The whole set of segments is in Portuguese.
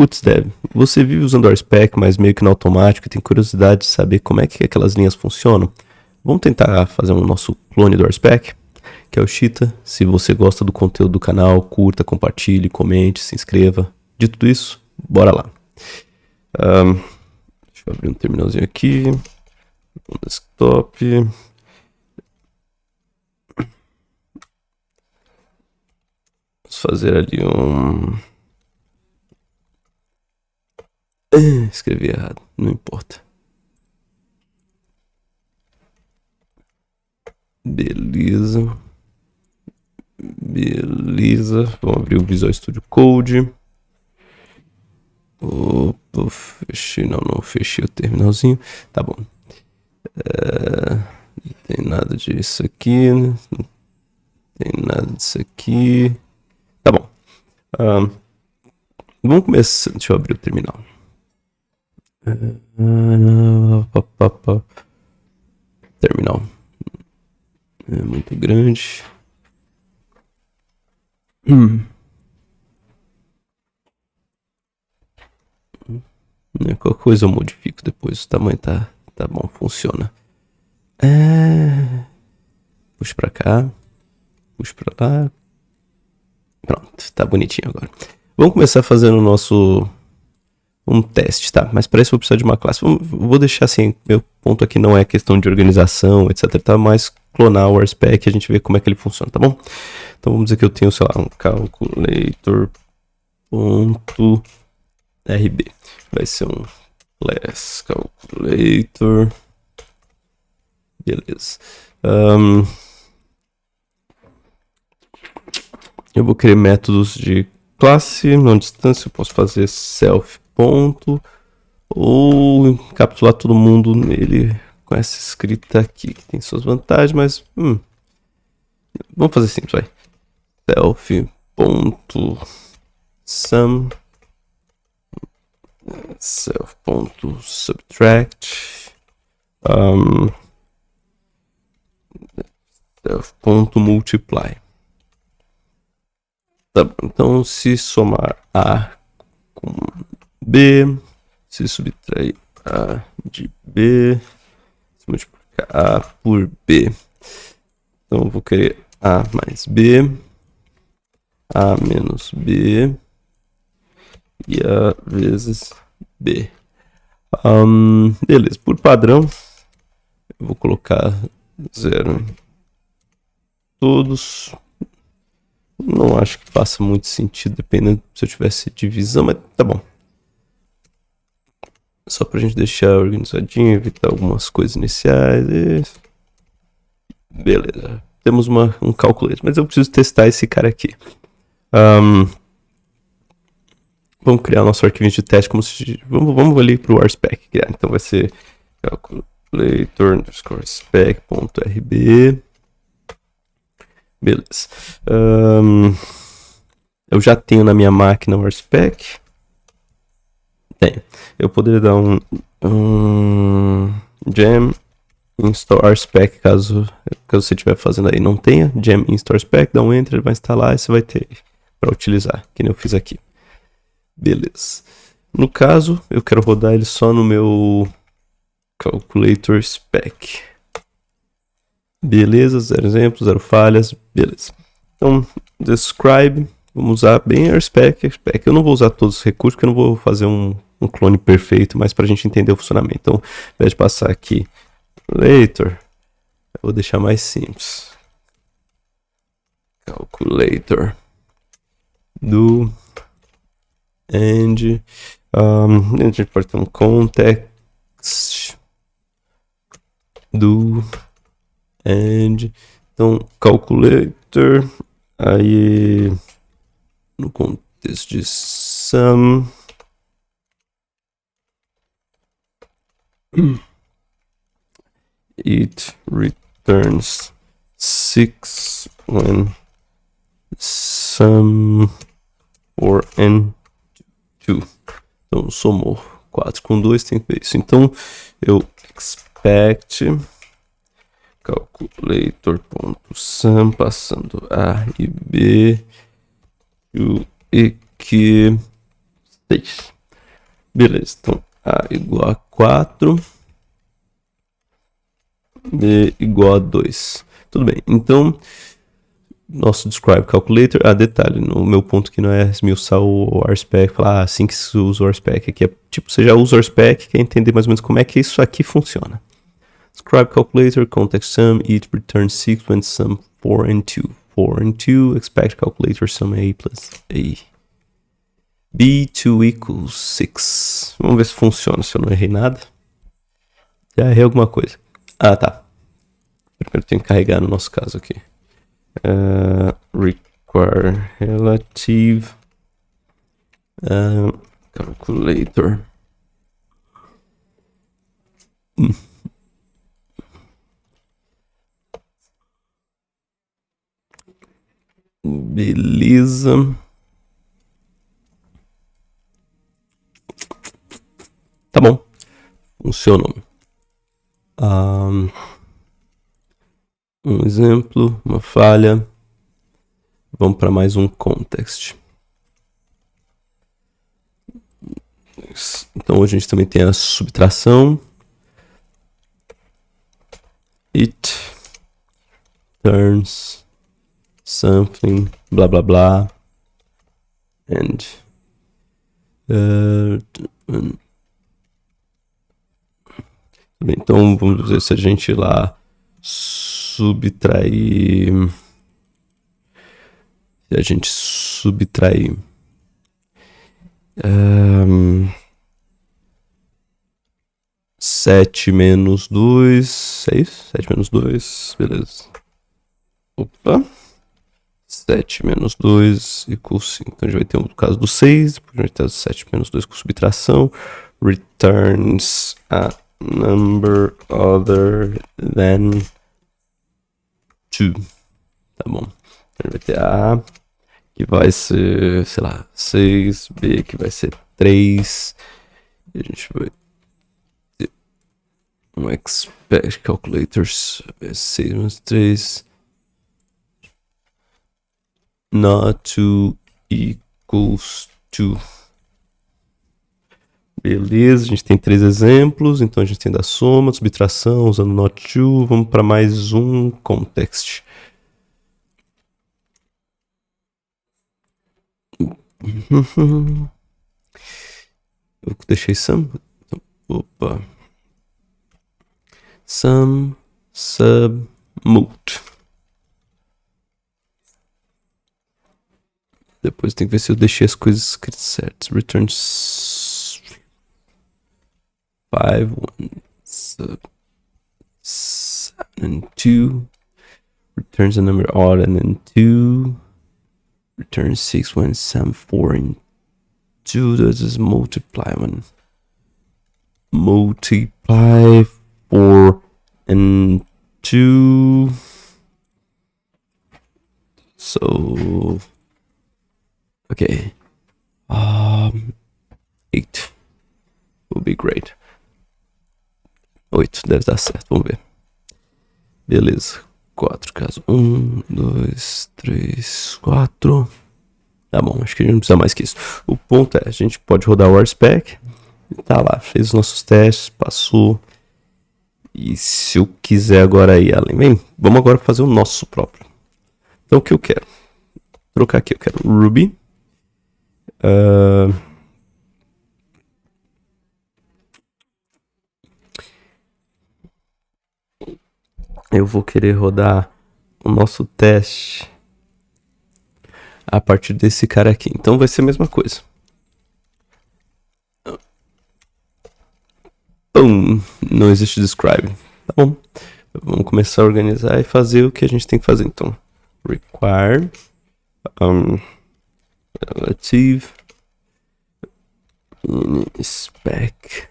Putz, Dev, você vive usando o RSpec, mas meio que no automático e tem curiosidade de saber como é que aquelas linhas funcionam? Vamos tentar fazer um nosso clone do RSpec, que é o Cheetah. Se você gosta do conteúdo do canal, curta, compartilhe, comente, se inscreva. De tudo isso, bora lá. Deixa eu abrir um terminalzinho aqui. No desktop. Vamos fazer ali um... Escrevi errado, não importa. Beleza. Vamos abrir o Visual Studio Code. Opa, fechei, não fechei o terminalzinho. Tá bom. Não tem nada disso aqui. Não tem nada disso aqui. Tá bom. Vamos começar. Deixa eu abrir o terminal. Terminal. É muito grande. Qualquer coisa eu modifico depois. O tamanho tá bom, funciona. Puxa pra cá. Puxa pra lá. Pronto, tá bonitinho agora. Vamos começar fazendo o nosso... um teste, tá? Mas para isso eu vou precisar de uma classe. Vou deixar assim, meu ponto aqui não é questão de organização, etc. Tá? Mas clonar o RSpec e a gente vê como é que ele funciona, tá bom? Então vamos dizer que eu tenho, sei lá, um calculator.rb. Vai ser um class calculator. Beleza. Eu vou criar métodos de classe, não distância, eu posso fazer self ponto ou encapsular todo mundo nele com essa escrita aqui, que tem suas vantagens, mas vamos fazer simples, vai. Self ponto sum, self ponto subtract, self ponto multiply. Tá bom, então se somar A com B, se subtrair A de B, se multiplicar A por B. Então eu vou querer A mais B, A menos B e A vezes B. Beleza, por padrão eu vou colocar 0 em todos. Não acho que faça muito sentido, dependendo se eu tivesse divisão, mas tá bom. Só pra gente deixar organizadinho, evitar algumas coisas iniciais. Beleza. Temos um calculate, mas eu preciso testar esse cara aqui. Vamos criar nosso arquivo de teste como se... Vamos ali pro RSpec criar. Então vai ser calculator_spec.rb. Beleza. Eu já tenho na minha máquina o RSpec. Tenho. Eu poderia dar um gem install RSpec caso você estiver fazendo aí não tenha. Gem install RSpec, dá um enter, ele vai instalar e você vai ter para utilizar, que nem eu fiz aqui. Beleza. No caso, eu quero rodar ele só no meu calculator spec. Beleza, 0 exemplos, 0 falhas, beleza. Então, describe, vamos usar bem RSpec. Eu não vou usar todos os recursos, porque eu não vou fazer um clone perfeito, mas para a gente entender o funcionamento. Então, ao invés de passar aqui, calculator, eu vou deixar mais simples. Calculator do and a gente pode ter um context do and, então calculator, aí no contexto de sum it returns 6 when sum or n2. Então somou 4 com 2, tem que ver isso. Então eu expect calculator.sum passando A e B e que 6. Beleza, então A igual a 4, B igual a 2. Tudo bem, então nosso describe calculator, detalhe, no meu ponto que não é esmiuçar o RSpec, falar assim que se usa o RSpec, aqui é tipo, você já usa o RSpec, quer entender mais ou menos como é que isso aqui funciona. Describe calculator, context sum, each return sequence sum 4 and 2. 4 and 2, expect calculator sum A plus A. B2 equals 6. Vamos ver se funciona, se eu não errei nada. Já errei alguma coisa. Tá. Primeiro tenho que carregar no nosso caso aqui. Require relative calculator. Beleza. Tá bom. Funcionou. Um exemplo, uma falha. Vamos para mais um context. Então a gente também tem a subtração. It turns something, blá blá blá, and então vamos dizer, se a gente lá subtrair, 7 menos 2, é isso? 7 menos 2, beleza. Opa. 7 menos 2 igual 5. Então a gente vai ter o caso do 6, depois a gente vai ter 7 menos 2 com subtração. Returns a number other than 2. Tá bom. Então a gente vai ter A, que vai ser, sei lá, 6, B, que vai ser 3. E a gente vai ter um expect calculators 6 menos 3. Not 2 equals 2. Beleza, a gente tem 3 exemplos, então a gente tem da soma, subtração, usando not 2. Vamos para mais um context. Eu deixei sum. Então, opa. Sum, sub, mult. Depois tem que ver se eu deixei as coisas escritas certas. Returns 5, 1, sub, 7 and 2. Returns a number odd and then 2. Returns 6 when sum 4 and 2. This is multiply 1. Multiply 4 and 2. So, okay. 8 will be great. 8 deve dar certo, vamos ver. Beleza. 4 caso 1, 2, 3, 4. Tá bom, acho que a gente não precisa mais que isso. O ponto é, a gente pode rodar o RSpec. Tá lá, fez os nossos testes, passou. E se eu quiser agora ir além, bem, vamos agora fazer o nosso próprio. Então o que eu quero? Vou trocar aqui, eu quero Ruby. Eu vou querer rodar o nosso teste a partir desse cara aqui. Então vai ser a mesma coisa. Não existe describe. Tá bom. Vamos começar a organizar e fazer o que a gente tem que fazer. Então, require relative spec.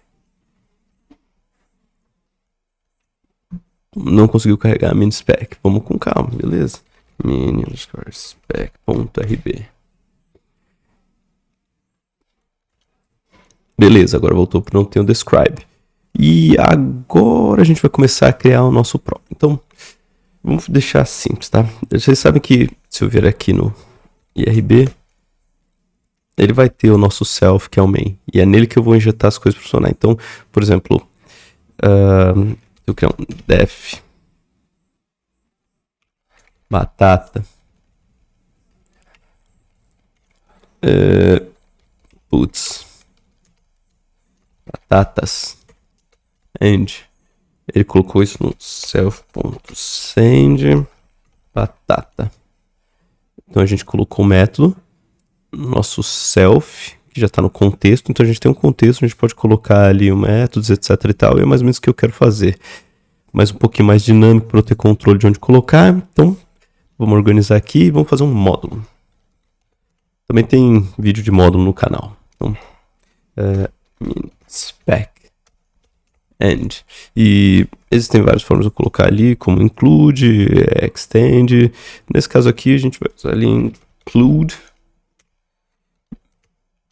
Não conseguiu carregar a min-spec. Vamos com calma, beleza? min_spec.rb. Beleza, agora voltou para não ter o describe. E agora a gente vai começar a criar o nosso próprio. Então, vamos deixar simples, tá? Vocês sabem que se eu vier aqui no IRB, ele vai ter o nosso self, que é o main. E é nele que eu vou injetar as coisas para funcionar. Então, por exemplo, eu quero um def batata putz, batatas and ele colocou isso no self.send batata. Então a gente colocou o método nosso self, que já está no contexto. Então a gente tem um contexto, a gente pode colocar ali métodos, etc e tal. E é mais ou menos o que eu quero fazer. Mas um pouquinho mais dinâmico para eu ter controle de onde colocar. Então vamos organizar aqui e vamos fazer um módulo. Também tem vídeo de módulo no canal. Então, spec end. E existem várias formas de eu colocar ali, como include, extend. Nesse caso aqui a gente vai usar ali include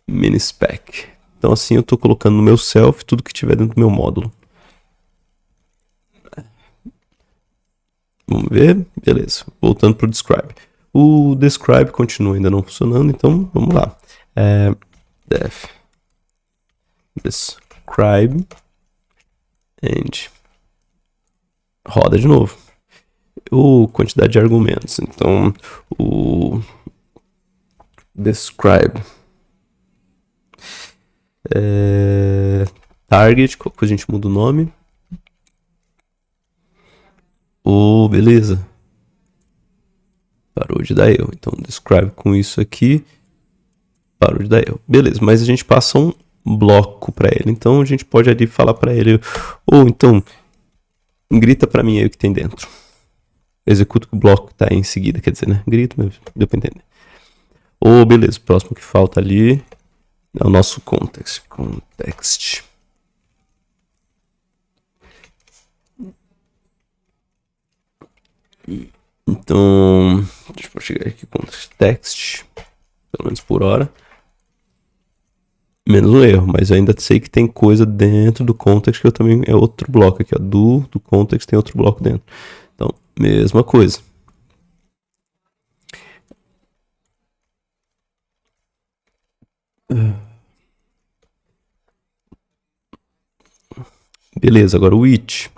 minispec. Então assim eu estou colocando no meu self tudo que tiver dentro do meu módulo. Vamos ver, beleza. Voltando para o describe. O describe continua ainda não funcionando, então vamos lá. Def describe and roda de novo. Quantidade de argumentos. Então o describe target, qualquer coisa a gente muda o nome. Beleza. Parou de dar erro. Então describe com isso aqui. Parou de dar erro. Beleza, mas a gente passa um bloco para ele. Então a gente pode ali falar para ele, então grita para mim aí o que tem dentro. Executa o bloco que tá em seguida, quer dizer, né? Grita, mas deu para entender. Beleza, o próximo que falta ali é o nosso context. Então, deixa eu chegar aqui com text, pelo menos por hora. Menos um erro, mas eu ainda sei que tem coisa dentro do context que eu também é outro bloco aqui, ó. Do context tem outro bloco dentro. Então, mesma coisa. Beleza, agora o it.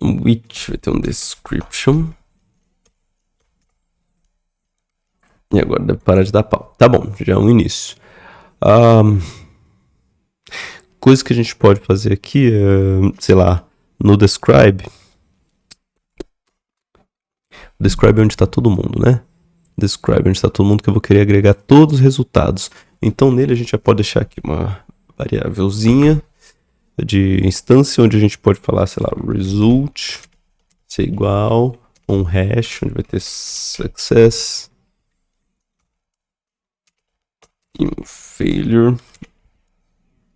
Which vai ter um description. E agora deve parar de dar pau. Tá bom, já é um início. Coisa que a gente pode fazer aqui é, sei lá, no describe. Describe é onde está todo mundo, né? Describe onde está todo mundo, que eu vou querer agregar todos os resultados. Então nele a gente já pode deixar aqui uma variávelzinha de instância, onde a gente pode falar, sei lá, result ser igual a um hash, onde vai ter success e um failure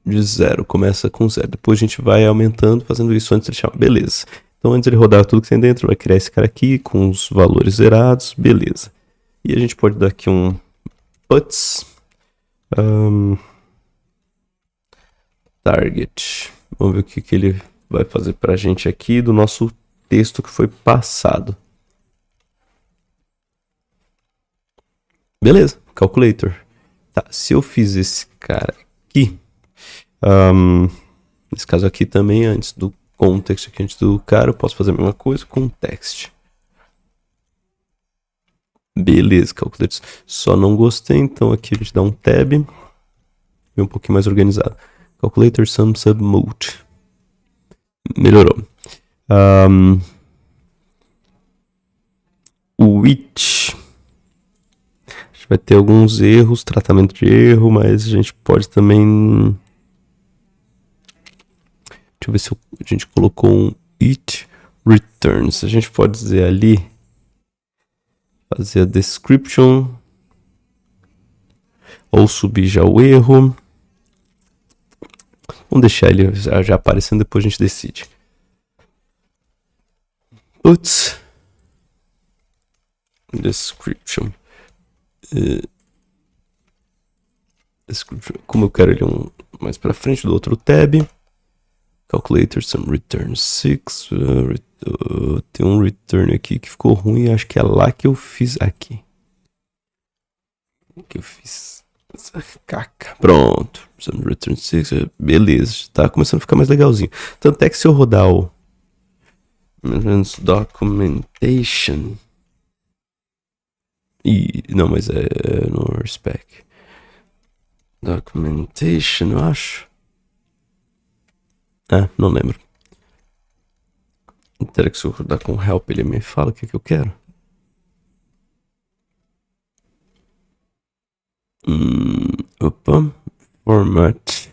de 0, começa com 0. Depois a gente vai aumentando, fazendo isso antes de chamar. Beleza. Então antes de ele rodar tudo que tem dentro, vai criar esse cara aqui com os valores zerados. Beleza. E a gente pode dar aqui um puts target. Vamos ver o que ele vai fazer pra gente aqui do nosso texto que foi passado. Beleza, calculator. Tá, se eu fiz esse cara aqui, nesse caso aqui também, antes do context, aqui antes do cara, eu posso fazer a mesma coisa com text. Beleza, calculator. Só não gostei, então aqui a gente dá um tab e um pouquinho mais organizado. Calculator sum sub mode. Melhorou. O which a gente vai ter alguns erros, tratamento de erro, mas a gente pode também. Deixa eu ver se a gente colocou um it returns. A gente pode dizer ali, fazer a description ou subir já o erro. Vamos deixar ele já aparecendo, depois a gente decide. Puts description. Como eu quero ele mais para frente do outro tab. Calculator some return 6 Tem um return aqui que ficou ruim. Acho que é lá que eu fiz aqui. Que eu fiz essa caca. Pronto. Return 6. Beleza. Tá começando a ficar mais legalzinho. Tanto é que se eu rodar o documentation. Não, mas é no spec. Documentation, eu acho. Não lembro. Será que se eu rodar com help ele me fala o que eu quero? Opa. Format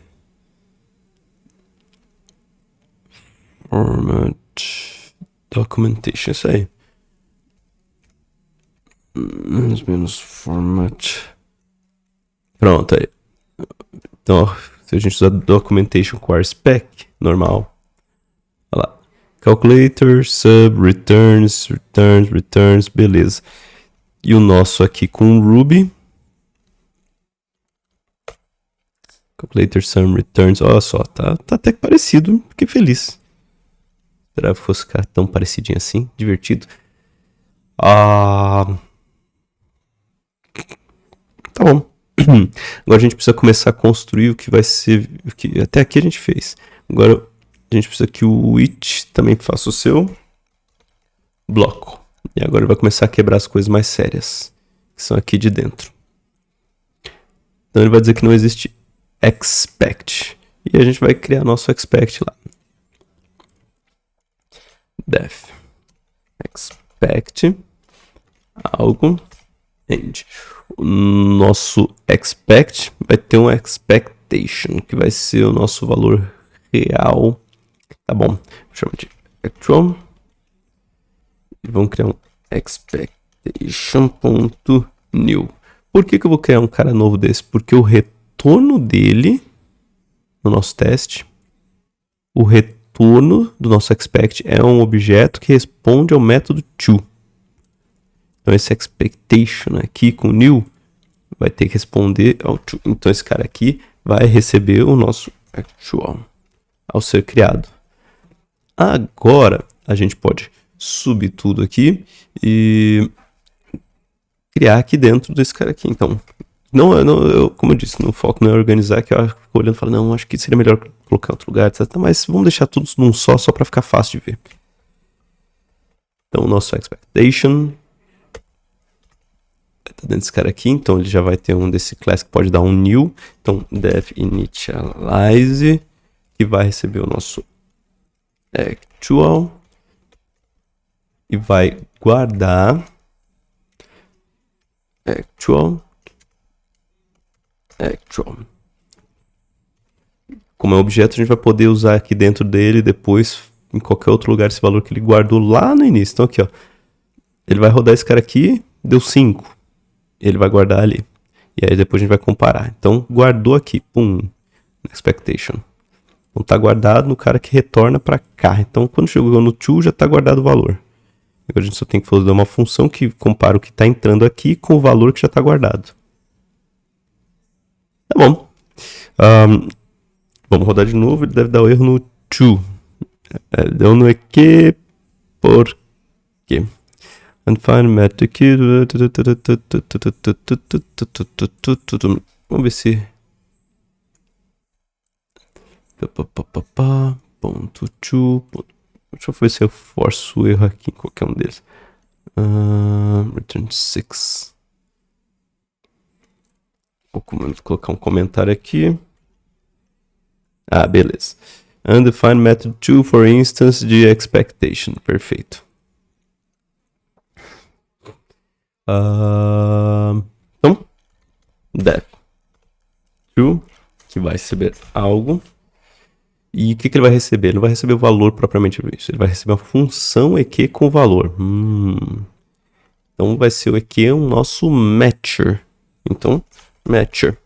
documentation, isso aí. Menos format. Pronto, aí. Então, ó, se a gente usar documentation com RSpec, normal. Olha lá. Calculator, sub, returns, beleza. E o nosso aqui com Ruby. Calculator, sum, returns. Olha só, tá até que parecido. Fiquei feliz. Esperava que fosse ficar tão parecidinho assim, divertido. Tá bom. Agora a gente precisa começar a construir o que vai ser. Até aqui a gente fez. Agora a gente precisa que o it também faça o seu bloco. E agora ele vai começar a quebrar as coisas mais sérias, que são aqui de dentro. Então ele vai dizer que não existe expect. E a gente vai criar nosso expect lá. Def expect algo end. O nosso expect vai ter um expectation, que vai ser o nosso valor real. Tá bom, vou chamar de actual. E vamos criar um expectation.new. Por que eu vou criar um cara novo desse? Porque o retorno dele no nosso teste, o retorno do nosso expect é um objeto que responde ao método to. Então esse expectation aqui com new vai ter que responder ao to. Então esse cara aqui vai receber o nosso actual ao ser criado. Agora a gente pode subir tudo aqui e criar aqui dentro desse cara aqui. Então, como eu disse, no foco não é organizar, que eu fico olhando e falo, não, acho que seria melhor colocar em outro lugar, etc. Mas vamos deixar tudo num só para ficar fácil de ver. Então, o nosso expectation tá dentro desse cara aqui, então ele já vai ter um desse class que pode dar um new. Então, def initialize, que vai receber o nosso actual e vai guardar actual. Como é um objeto, a gente vai poder usar aqui dentro dele depois em qualquer outro lugar esse valor que ele guardou lá no início. Então aqui, ó, ele vai rodar esse cara aqui, deu 5. Ele vai guardar ali. E aí depois a gente vai comparar. Então guardou aqui, pum, expectation. Então tá guardado no cara que retorna para cá. Então quando chegou no to já tá guardado o valor. Agora a gente só tem que fazer uma função que compara o que está entrando aqui com o valor que já está guardado. Tá bom. Vamos rodar de novo. Ele deve dar o erro no to. Deu no EQ. Por quê? Undefined method aqui. Vamos ver se... Ponto to. Deixa eu ver se eu forço o erro aqui em qualquer um deles. Return 6. Vou colocar um comentário aqui. Beleza. Undefined method 2 for instance de expectation. Perfeito. Então, def to, que vai receber algo. E o que ele vai receber? Ele não vai receber o valor propriamente disso. Ele vai receber uma função EQ com valor. Então vai ser o EQ o nosso matcher. Então, matcher.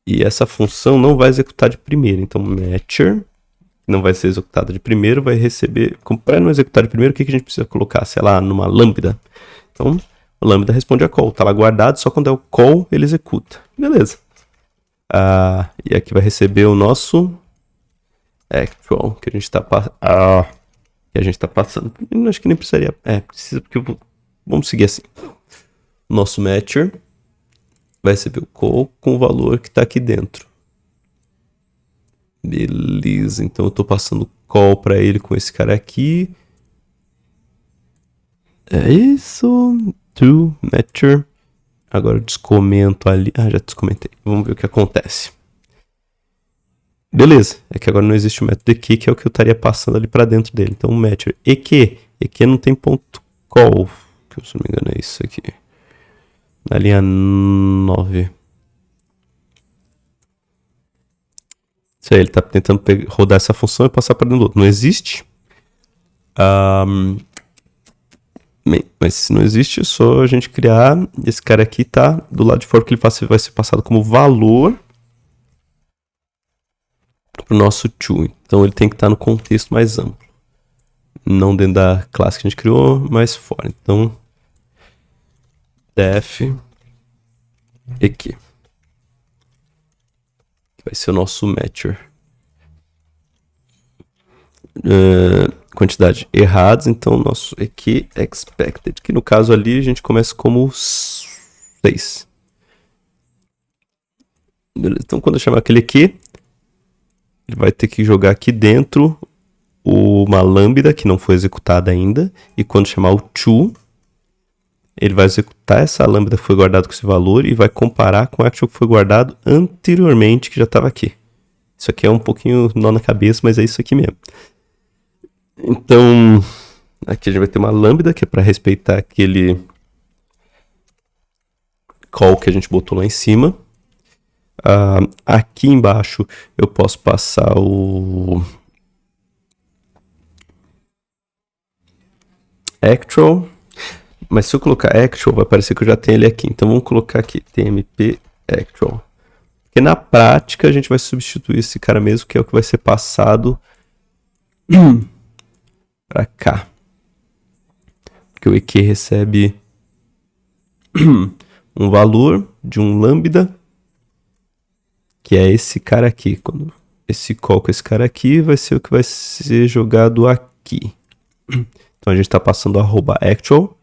E essa função não vai executar de primeiro. Então, matcher não vai ser executada de primeiro, vai receber... Para não executar de primeiro, o que a gente precisa colocar? Sei lá, numa lambda. Então, a lambda responde a call. Está lá guardado, só quando é o call, ele executa. Beleza. E aqui vai receber o nosso actual, que a gente está que a gente tá passando. Eu acho que nem precisaria. Precisa porque vamos seguir assim. Nosso matcher vai receber o call com o valor que tá aqui dentro. Beleza, então eu tô passando call pra ele com esse cara aqui. É isso. To matcher. Agora eu descomento ali. Já descomentei. Vamos ver o que acontece. Beleza, é que agora não existe o método EQ, que é o que eu estaria passando ali pra dentro dele. Então o matcher EQ não tem ponto call, que se não me engano é isso aqui. Na linha 9. Isso aí, ele tá tentando rodar essa função e passar pra dentro do outro. Não existe. Bem, mas se não existe, é só a gente criar. Esse cara aqui tá do lado de fora, que ele vai ser passado como valor pro nosso to. Então ele tem que estar no contexto mais amplo. Não dentro da classe que a gente criou, mas fora. Então, def EQ. Vai ser o nosso matcher. Quantidade errados, então o nosso EQ expected. Que no caso ali a gente começa como 6. Beleza, então quando eu chamar aquele EQ, ele vai ter que jogar aqui dentro uma lambda que não foi executada ainda. E quando chamar o to, ele vai executar essa lambda que foi guardada com esse valor e vai comparar com o actual que foi guardado anteriormente, que já estava aqui. Isso aqui é um pouquinho nó na cabeça, mas é isso aqui mesmo. Então, aqui a gente vai ter uma lambda que é para respeitar aquele call que a gente botou lá em cima. Aqui embaixo eu posso passar o actual, mas se eu colocar actual vai parecer que eu já tenho ele aqui. Então vamos colocar aqui tmp actual. Porque na prática a gente vai substituir esse cara mesmo, que é o que vai ser passado para cá. Porque o EQ recebe um valor de um lambda, que é esse cara aqui. Quando esse call com esse cara aqui vai ser o que vai ser jogado aqui. Então a gente está passando @actual,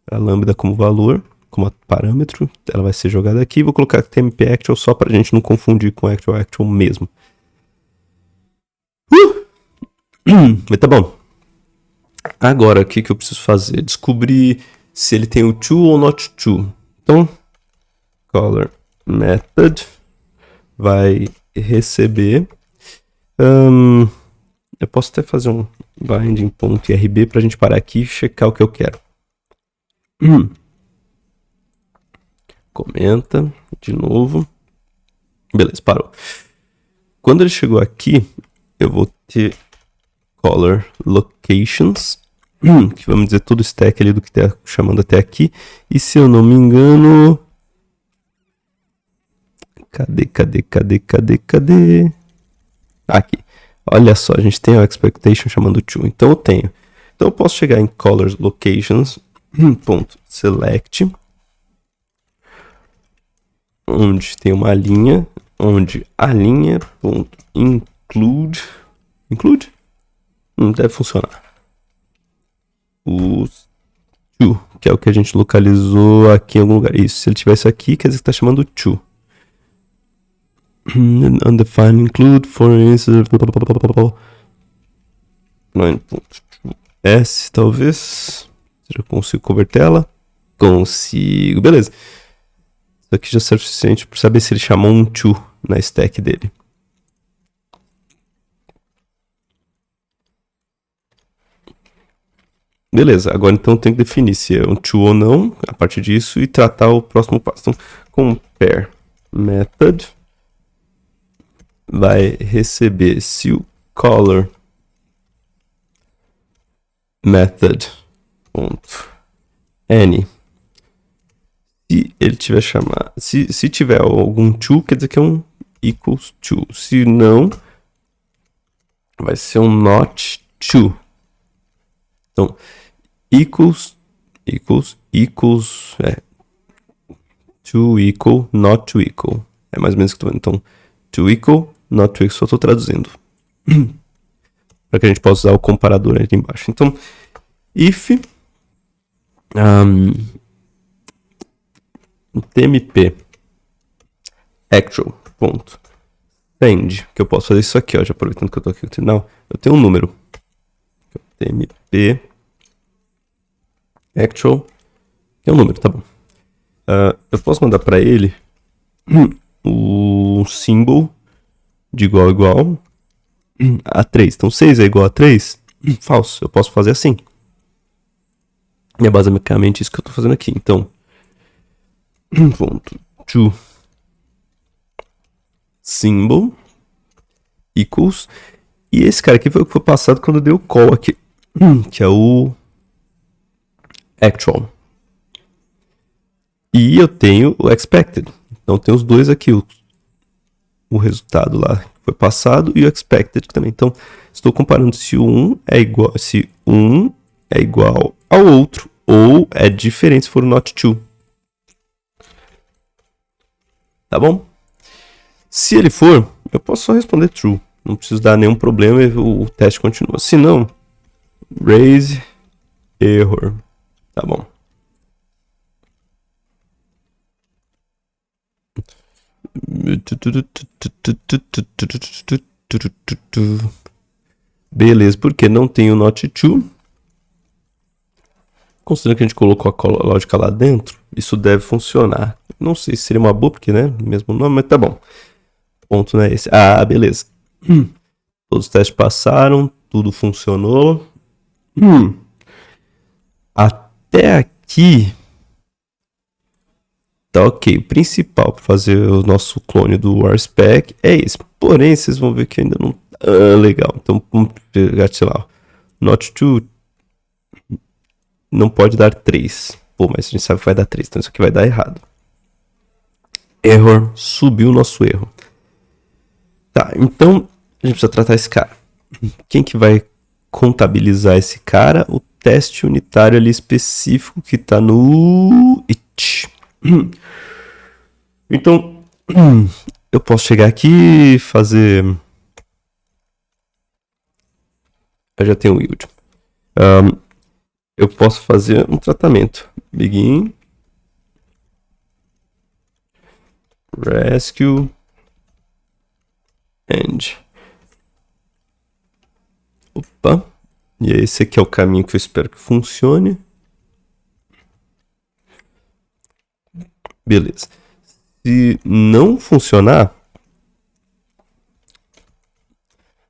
a lambda como valor, como parâmetro. Ela vai ser jogada aqui. Vou colocar tmp actual só para a gente não confundir com actual mesmo. Mas tá bom. Agora, o que eu preciso fazer? Descobrir se ele tem o to ou not to. Então, color method vai receber. Eu posso até fazer um binding.rb para a gente parar aqui e checar o que eu quero. Comenta de novo. Beleza, parou. Quando ele chegou aqui, eu vou ter color locations, que vamos dizer todo o stack ali do que está chamando até aqui. E se eu não me engano... Cadê? Aqui. Olha só, a gente tem a expectation chamando to. Então eu tenho. Então eu posso chegar em colors locations, .select, onde tem uma linha, onde a linha .include não deve funcionar. O to, que é o que a gente localizou aqui em algum lugar. Isso, se ele tivesse aqui, quer dizer que está chamando to. Undefined include, for instance, S, talvez. Eu consigo converter ela? Consigo, beleza. Isso aqui já serve o suficiente para saber se ele chamou um to na stack dele. Beleza, agora então eu tenho que definir se é um to ou não, a partir disso, e tratar o próximo passo. Então, compare method vai receber se o color method .n, se ele tiver chamado, se tiver algum to, quer dizer que é um equals to. Se não, vai ser um not to. Então, equals to equal, not to equal. É mais ou menos o que eu tô vendo. Então, to equal, not to equal, só tô traduzindo. para que a gente possa usar o comparador ali embaixo. Então, if tmp actual ponto send, que eu posso fazer isso aqui, ó, já aproveitando que eu tô aqui no terminal, eu tenho um número, tmp actual, é um número, tá bom. Eu posso mandar para ele o symbol de igual a igual a 3. Então 6 é igual a 3? Falso. Eu posso fazer assim. E é basicamente isso que eu estou fazendo aqui. Então, ponto to symbol equals. E esse cara aqui foi o que foi passado quando eu dei o call aqui, que é o actual. E eu tenho o expected. Então tem os dois aqui, o resultado lá que foi passado e o expected também. Então estou comparando se um é igual ao outro ou é diferente se for o not true. Tá bom? Se ele for, eu posso só responder true. Não preciso dar nenhum problema e o teste continua. Se não, raise error. Tá bom. Beleza, porque não tem o not true. Considerando que a gente colocou a lógica lá dentro, isso deve funcionar. Não sei se seria uma boa, porque, né, mesmo nome, mas tá bom. O ponto não é esse. Ah, beleza. Todos os testes passaram, tudo funcionou. Até aqui tá ok. O principal para fazer o nosso clone do warspec é esse. Porém, vocês vão ver que ainda não tá legal. Então, vamos pegar, sei lá, not to não pode dar 3. Pô, mas a gente sabe que vai dar 3, então isso aqui vai dar errado. Error, subiu o nosso erro. Tá, então a gente precisa tratar esse cara. Quem que vai contabilizar esse cara? O teste unitário ali específico que tá no it. Então, eu posso chegar aqui e fazer... Eu já tenho o yield. Eu posso fazer um tratamento. Begin. Rescue. End. Opa. E esse aqui é o caminho que eu espero que funcione. Beleza. Se não funcionar,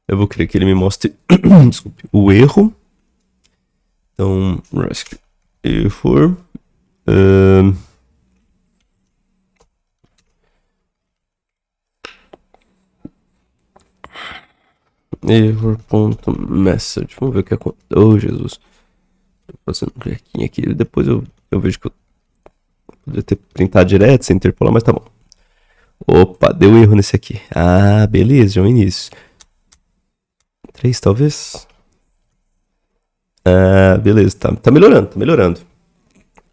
eu vou querer que ele me mostre desculpe, o erro. Então, rescue error. Error.message. Vamos ver o que acontece. Oh, Jesus. Tô fazendo um craquinho aqui. Depois eu vejo que eu poderia ter printado direto sem interpolar, mas tá bom. Opa, deu erro nesse aqui. Ah, beleza, já é o início. 3 talvez? Ah, beleza, tá melhorando, tá melhorando.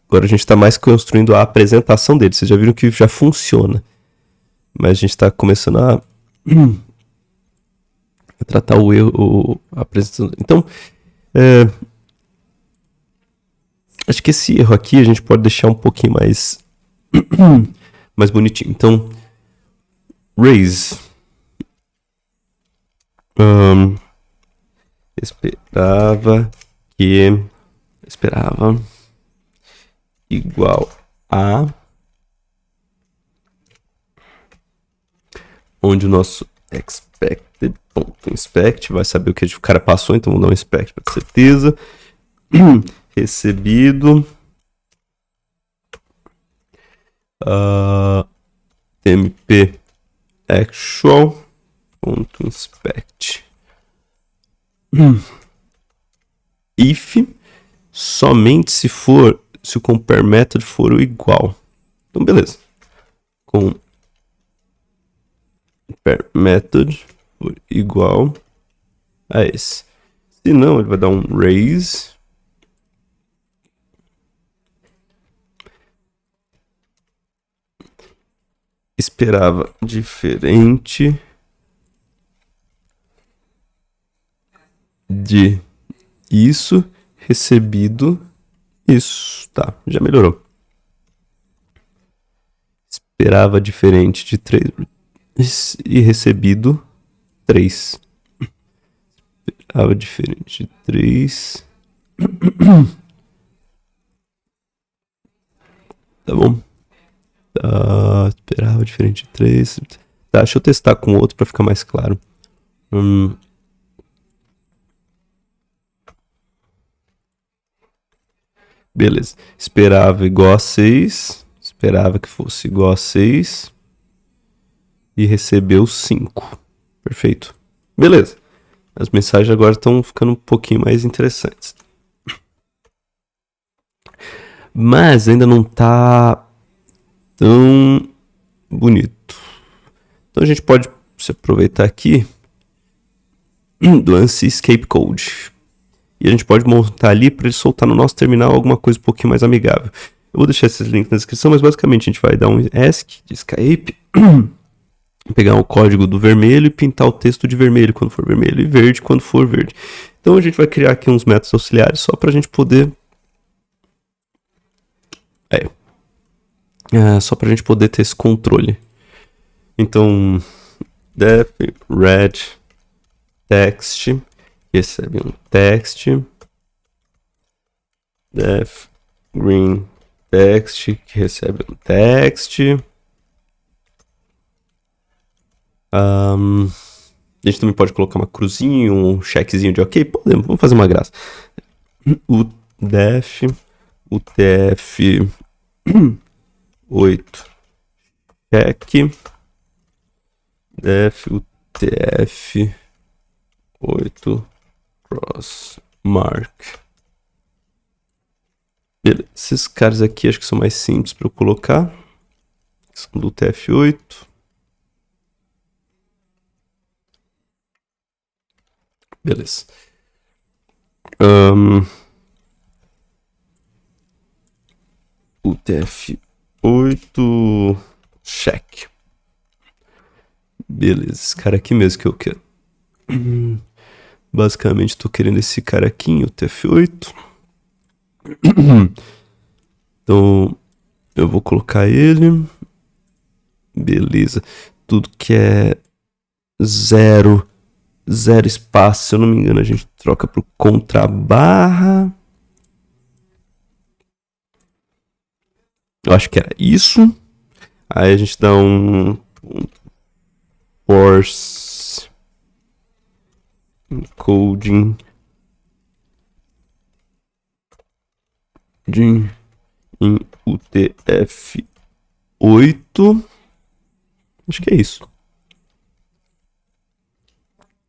Agora a gente tá mais construindo a apresentação dele. Vocês já viram que já funciona. Mas a gente tá começando a tratar o erro, a apresentação. Então, acho que esse erro aqui a gente pode deixar um pouquinho mais mais bonitinho. Então, raise esperava igual a onde o nosso expected.inspect vai saber o que o cara passou, então vamos dar um inspect para ter certeza. Recebido tmp actual.inspect if somente se o compare method for o igual. Então beleza. Com compare method for igual a esse. Se não, ele vai dar um raise esperava diferente de isso, recebido isso. Tá, já melhorou. Esperava diferente de 3 e recebido 3. Esperava diferente de 3. Tá bom. Esperava diferente de 3. Tá, deixa eu testar com outro pra ficar mais claro. Beleza. Esperava igual a 6. Esperava que fosse igual a 6. E recebeu 5. Perfeito. Beleza. As mensagens agora estão ficando um pouquinho mais interessantes. Mas ainda não tá tão bonito. Então a gente pode se aproveitar aqui do ANSI Escape Code. E a gente pode montar ali para ele soltar no nosso terminal alguma coisa um pouquinho mais amigável. Eu vou deixar esses links na descrição, mas basicamente a gente vai dar um ESC de escape, pegar o código do vermelho e pintar o texto de vermelho quando for vermelho e verde quando for verde. Então a gente vai criar aqui uns métodos auxiliares só para a gente poder... só para a gente poder ter esse controle. Então, def red text recebe um text, def green text que recebe um text. A gente também pode colocar uma cruzinha, um checkzinho de ok. Podemos, vamos fazer uma graça. O def UTF-8 check def UTF-8 cross mark. Beleza. Esses caras aqui acho que são mais simples para eu colocar. São do UTF-8. Beleza. UTF-8 check. Beleza, esse cara aqui mesmo que eu quero. Basicamente estou querendo esse cara aqui em UTF-8. Então eu vou colocar ele. Beleza. Tudo que é 0 espaço, se eu não me engano, a gente troca pro contrabarra. Eu acho que era isso. Aí a gente dá um force encoding em UTF-8. Acho que é isso.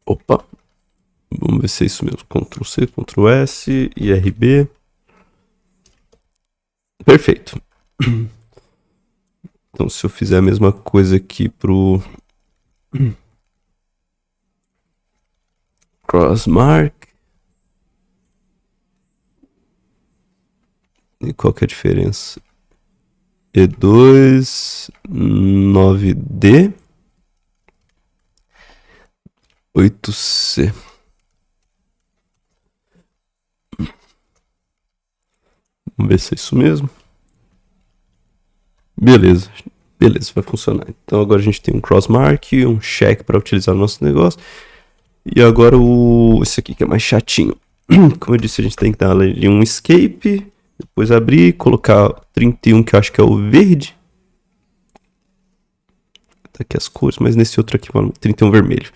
Opa. Vamos ver se é isso mesmo. Ctrl C, Ctrl S, IRB. Perfeito. Então se eu fizer a mesma coisa aqui pro crossmark. E qual que é a diferença? E2 9D 8C. Vamos ver se é isso mesmo. Beleza, vai funcionar. Então agora a gente tem um crossmark, um check para utilizar no nosso negócio. E agora esse aqui que é mais chatinho. Como eu disse, a gente tem que dar ali um escape, depois abrir, colocar 31 que eu acho que é o verde. Tá aqui as cores, mas nesse outro aqui 31 vermelho.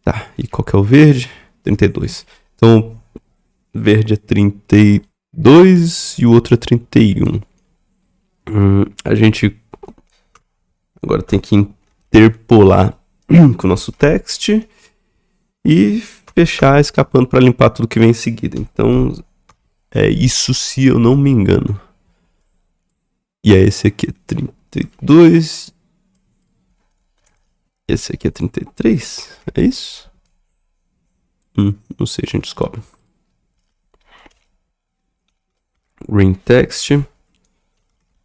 Tá, e qual que é o verde? 32. Então, verde é 32 e o outro é 31. A gente agora tem que interpolar com o nosso text e fechar escapando para limpar tudo que vem em seguida. Então, é isso se eu não me engano. E aí esse aqui é 32. Esse aqui é 33. É isso? Não sei, a gente descobre. Green text.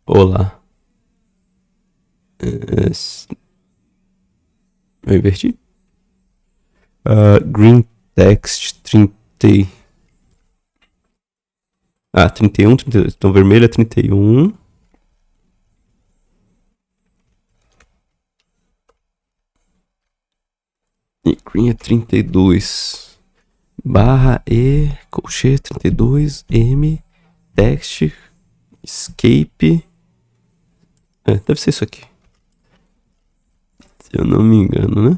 Olá. Eu inverti. Green text 30. Ah, 31, 32. Então vermelho é 31. E green é 32. Barra E, colchete 32, M, text, escape. Deve ser isso aqui. Se eu não me engano, né?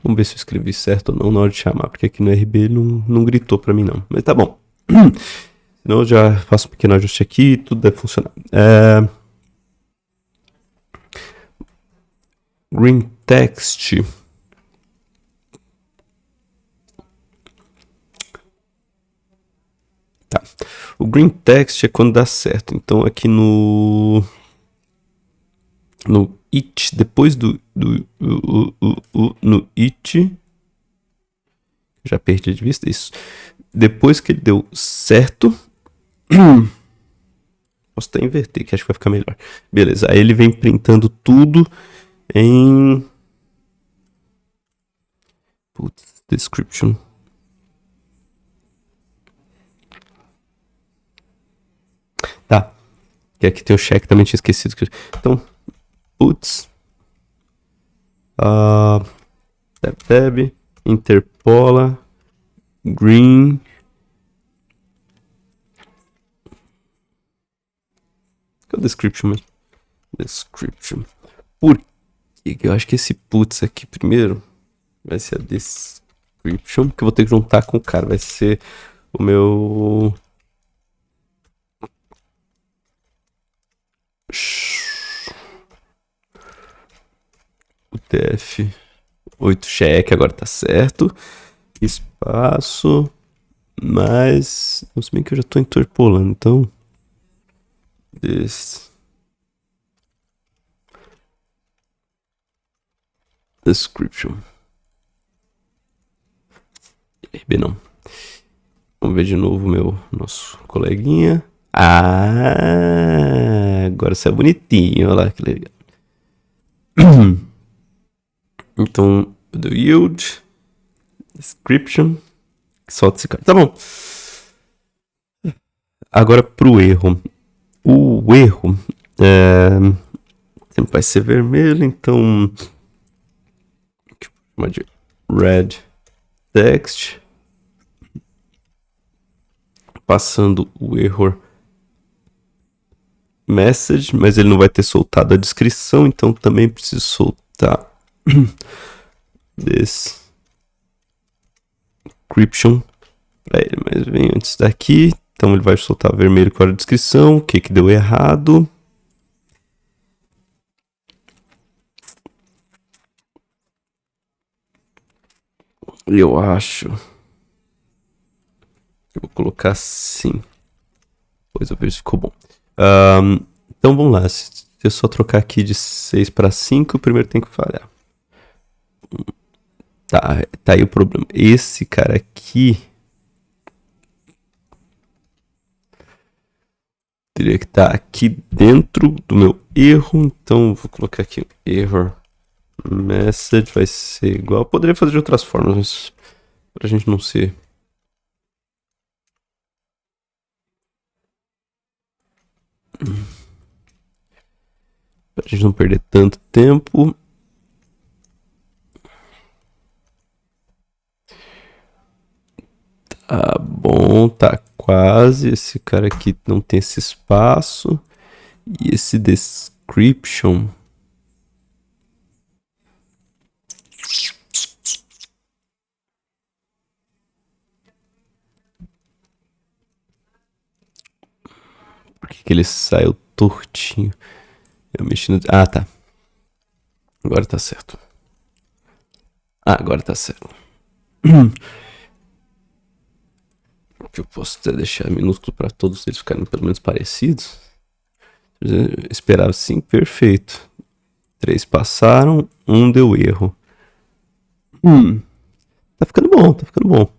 Vamos ver se eu escrevi certo ou não na hora de chamar, porque aqui no RB não gritou pra mim não. Mas tá bom. Senão eu já faço um pequeno ajuste aqui e tudo deve funcionar. Green text. Tá. O green text é quando dá certo. Então aqui no it, depois no it, já perdi de vista isso. Depois que ele deu certo, posso até inverter, que acho que vai ficar melhor. Beleza, aí ele vem printando tudo em description. Tá, que aqui tem o check, também tinha esquecido. Então, puts tab, interpola, green. Qual é o description mesmo? Description. Por que eu acho que esse puts aqui primeiro vai ser a description, que eu vou ter que juntar com o cara. Vai ser o meu... o TF8 check, agora tá certo. Espaço. Mas... não sei bem que eu já tô interpolando, então... description. RB não. Vamos ver de novo nosso coleguinha. Agora saiu bonitinho. Olha lá que legal. Então, do yield, description, solta esse cara. Tá bom. Agora pro erro. O erro sempre vai ser vermelho, então chamar de red text, passando o error message, mas ele não vai ter soltado a descrição, então também preciso soltar description para ele, mas vem antes daqui. Então ele vai soltar vermelho com a descrição, o que deu errado. Eu acho. Eu vou colocar assim. Depois eu vejo se ficou bom. Então vamos lá. Se eu só trocar aqui de 6 para 5, o primeiro tem que falhar. Tá aí o problema. Esse cara aqui teria que estar aqui dentro do meu erro. Então vou colocar aqui error message. Vai ser igual. Eu poderia fazer de outras formas, mas pra gente não ser... pra gente não perder tanto tempo. Tá bom, tá quase. Esse cara aqui não tem esse espaço. E esse description... por que ele saiu tortinho? Eu mexi no... ah, tá. Agora tá certo. Agora tá certo. Que eu posso até deixar minúsculo para todos eles ficarem pelo menos parecidos. Eu esperava sim, perfeito. 3 passaram, 1 deu erro. Tá ficando bom, tá ficando bom.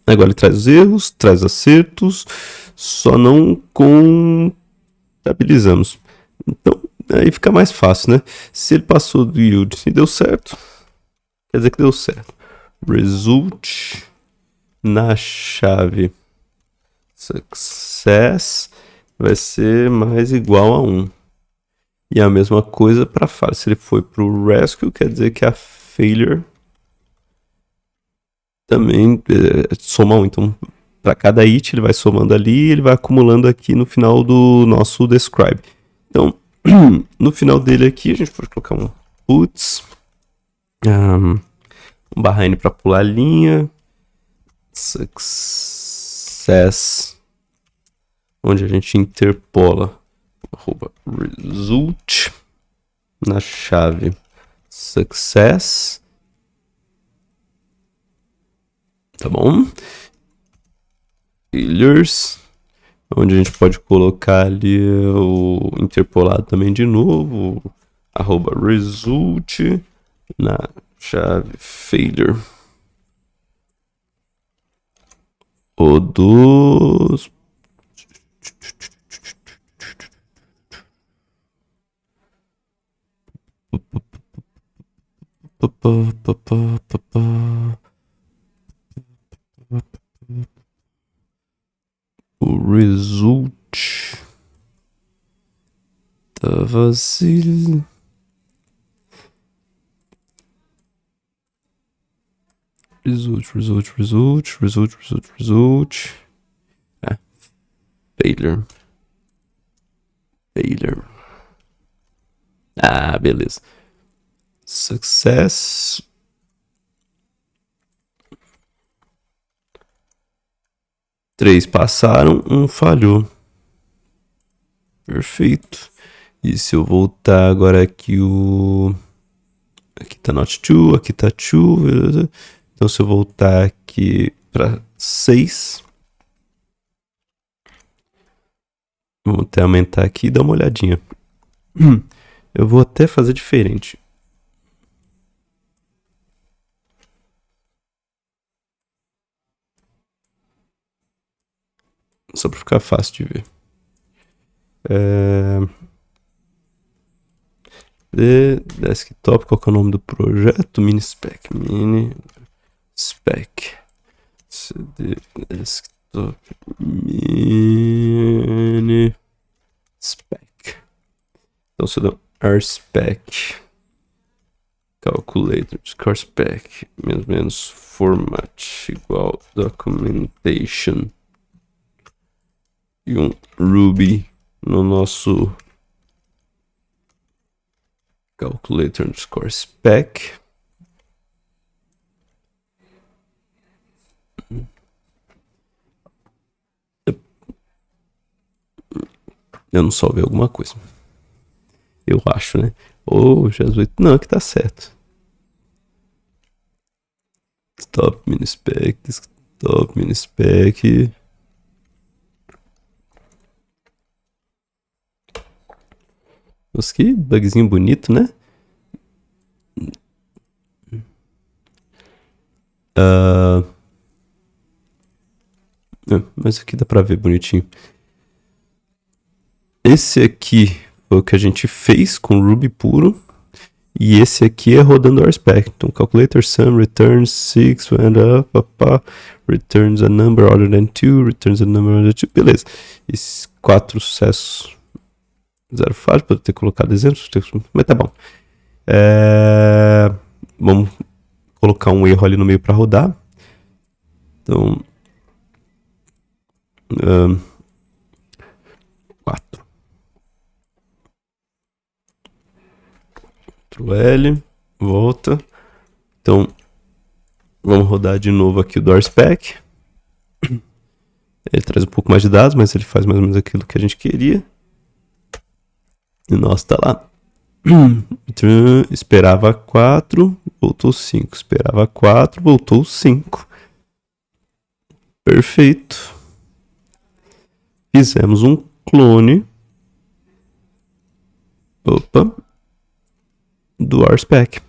Agora ele traz os erros, traz acertos, só não contabilizamos. Então, aí fica mais fácil, né? Se ele passou do yield e deu certo, quer dizer que deu certo. Result na chave success vai ser mais igual a 1. E a mesma coisa para falha. Se ele foi para o rescue, quer dizer que a failure também soma 1. Então, para cada it, ele vai somando ali e ele vai acumulando aqui no final do nosso describe. Então, no final dele aqui, a gente pode colocar um puts, um barra N para pular a linha, success, onde a gente interpola result na chave success, tá bom? Failures, onde a gente pode colocar ali o interpolado também de novo, result na chave failure. O dos o result da vazio. Result. Failure. Ah, beleza. Success. Três passaram, um falhou. Perfeito. E se eu voltar agora aqui aqui tá not true, aqui tá true. Então se eu voltar aqui para 6, vamos até aumentar aqui e dar uma olhadinha. Eu vou até fazer diferente. Só para ficar fácil de ver. Desktop, qual que é o nome do projeto? Minispec. CD desktop minispec. Então você dá rspec calculator score spec menos format igual documentation e um Ruby no nosso calculator score spec. Eu não salvei alguma coisa. Eu acho, né? Oh, Jesus. Não, aqui tá certo. Desktop minispec. Nossa, que bugzinho bonito, né? Mas aqui dá pra ver bonitinho. Esse aqui foi o que a gente fez com Ruby puro. E esse aqui é rodando RSpec. Então, calculator sum returns 6 and returns a number other than 2, returns a number other than 2. Beleza. Esses 4 sucessos. 0 falha, pode ter colocado exemplos, mas tá bom. Vamos colocar um erro ali no meio para rodar. Então, 4. L, volta. Então, vamos rodar de novo aqui o DoorSpec. Ele traz um pouco mais de dados, mas ele faz mais ou menos aquilo que a gente queria. E nossa, tá lá. Esperava 4, voltou 5. Esperava 4, voltou 5. Perfeito. Fizemos um clone. Do RSpec.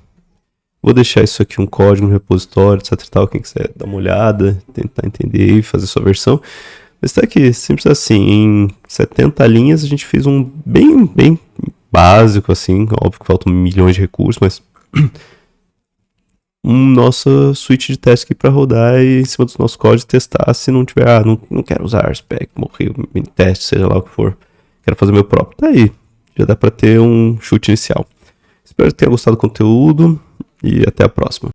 Vou deixar isso aqui um código no repositório, etc e tal, quem quiser dar uma olhada, tentar entender e fazer sua versão. Mas tá aqui, simples assim, em 70 linhas a gente fez um bem básico assim, óbvio que faltam milhões de recursos, mas nossa suíte de teste aqui para rodar e em cima dos nossos códigos testar. Se não tiver, não quero usar RSpec, morreu, mini teste, seja lá o que for, quero fazer meu próprio. Tá aí, já dá para ter um chute inicial. Espero que tenha gostado do conteúdo e até a próxima.